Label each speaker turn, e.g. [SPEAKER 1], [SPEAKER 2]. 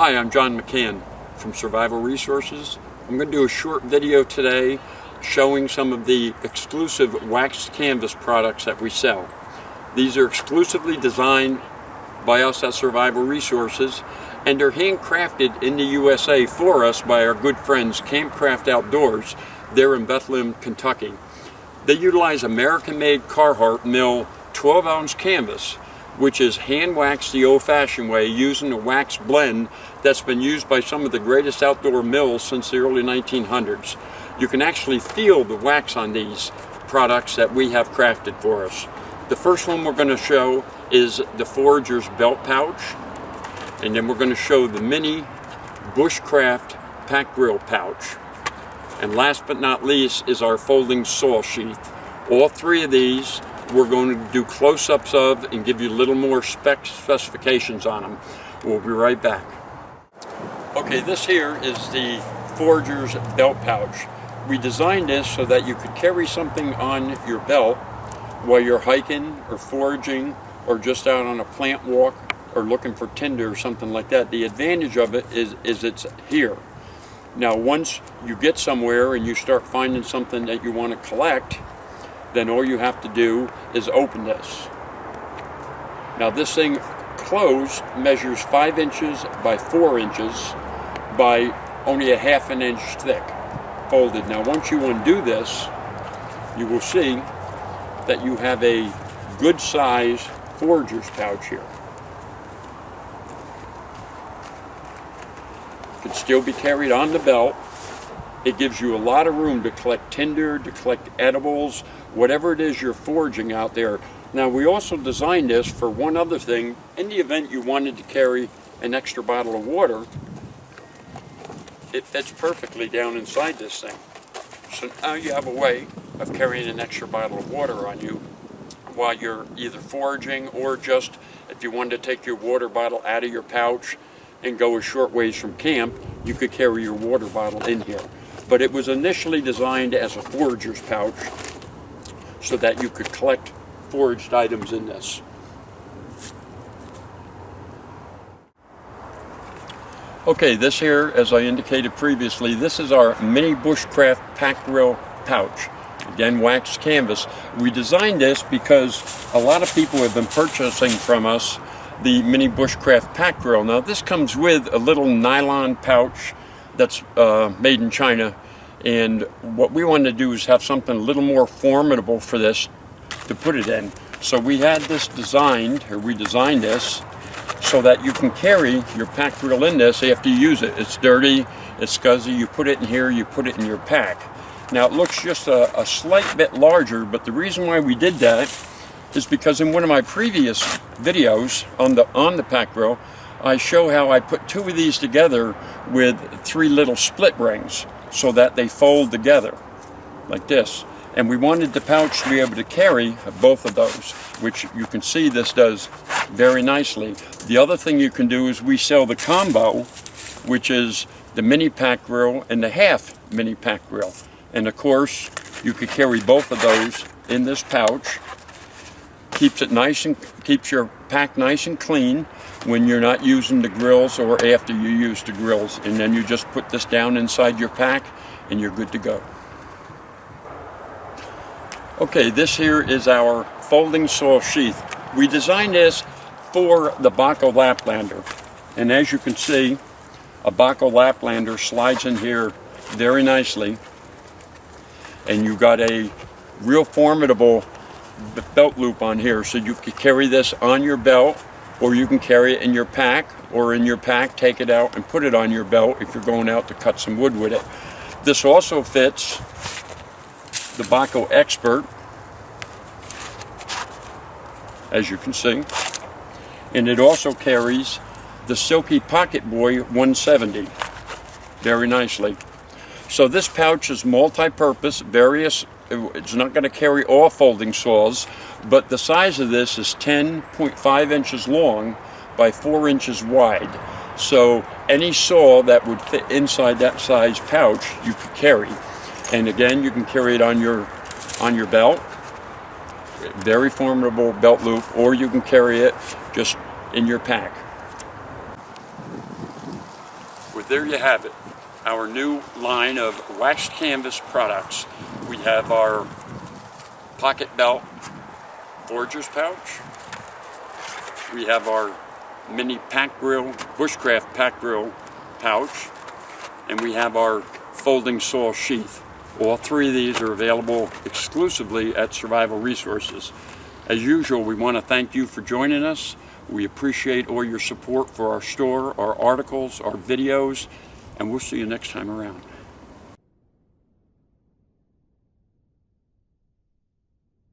[SPEAKER 1] Hi, I'm John McCann from Survival Resources. I'm going to do a short video today showing some of the exclusive waxed canvas products that we sell. These are exclusively designed by us at Survival Resources, and they're handcrafted in the USA for us by our good friends Campcraft Outdoors. They're in Bethlehem, Kentucky. They utilize American-made Carhartt mill 12-ounce canvas, which is hand waxed the old-fashioned way using a wax blend that's been used by some of the greatest outdoor mills since the early 1900s. You can actually feel the wax on these products that we have crafted for us. The first one we're going to show is the Forager's belt pouch, and then we're going to show the mini Bushcraft pack grill pouch. And last but not least is our folding saw sheath. All three of these we're going to do close-ups of and give you a little more specifications on them. We'll be right back. Okay, this here is the Forager's belt pouch. We designed this so that you could carry something on your belt while you're hiking or foraging or just out on a plant walk or looking for tinder or something like that. The advantage of it is it's here. Now once you get somewhere and you start finding something that you want to collect, then all you have to do is open this. Now this thing closed measures 5 inches by 4 inches by only a ½ inch thick, folded. Now once you undo this, you will see that you have a good size Forager's pouch here. It can still be carried on the belt. It gives you a lot of room to collect tinder, to collect edibles, whatever it is you're foraging out there. Now we also designed this for one other thing. In the event you wanted to carry an extra bottle of water, it fits perfectly down inside this thing. So now you have a way of carrying an extra bottle of water on you while you're either foraging or just if you wanted to take your water bottle out of your pouch and go a short ways from camp, you could carry your water bottle in here. But it was initially designed as a forager's pouch so that you could collect foraged items in this. Okay, this here, as I indicated previously, this is our mini Bushcraft pack grill pouch. Again, waxed canvas. We designed this because a lot of people have been purchasing from us the mini Bushcraft pack grill. Now this comes with a little nylon pouch that's made in China, and what we wanted to do is have something a little more formidable for this to put it in. So we had this designed, or we designed this so that you can carry your pack grill in this after you use it. It's dirty, it's scuzzy, you put it in here, you put it in your pack. Now it looks just a slight bit larger, but the reason why we did that is because in one of my previous videos on the pack grill, I show how I put 2 of these together with 3 little split rings so that they fold together like this. And we wanted the pouch to be able to carry both of those, which you can see this does very nicely. The other thing you can do is we sell the combo, which is the mini pack grill and the half mini pack grill. And of course, you could carry both of those in this pouch. Keeps it nice and keeps your pack nice and clean when you're not using the grills or after you use the grills, and then you just put this down inside your pack and you're good to go. Okay, this here is our folding saw sheath. We designed this for the Baco Laplander, and as you can see, a Baco Laplander slides in here very nicely, and you've got a real formidable belt loop on here, so you can carry this on your belt, or you can carry it in your pack, or in your pack take it out and put it on your belt if you're going out to cut some wood with it. This also fits the Baco Expert, as you can see, and it also carries the Silky Pocket Boy 170 very nicely. So this pouch is multi-purpose, it's not going to carry all folding saws, but the size of this is 10.5 inches long by 4 inches wide. So any saw that would fit inside that size pouch, you could carry. And again, you can carry it on your belt. Very formidable belt loop, or you can carry it just in your pack. there you have it, our new line of waxed canvas products. We have our pocket belt forger's pouch. We have our mini pack grill, Bushcraft pack grill pouch, and we have our folding saw sheath. All three of these are available exclusively at Survival Resources. As usual, we want to thank you for joining us. We appreciate all your support for our store, our articles, our videos, and we'll see you next time around.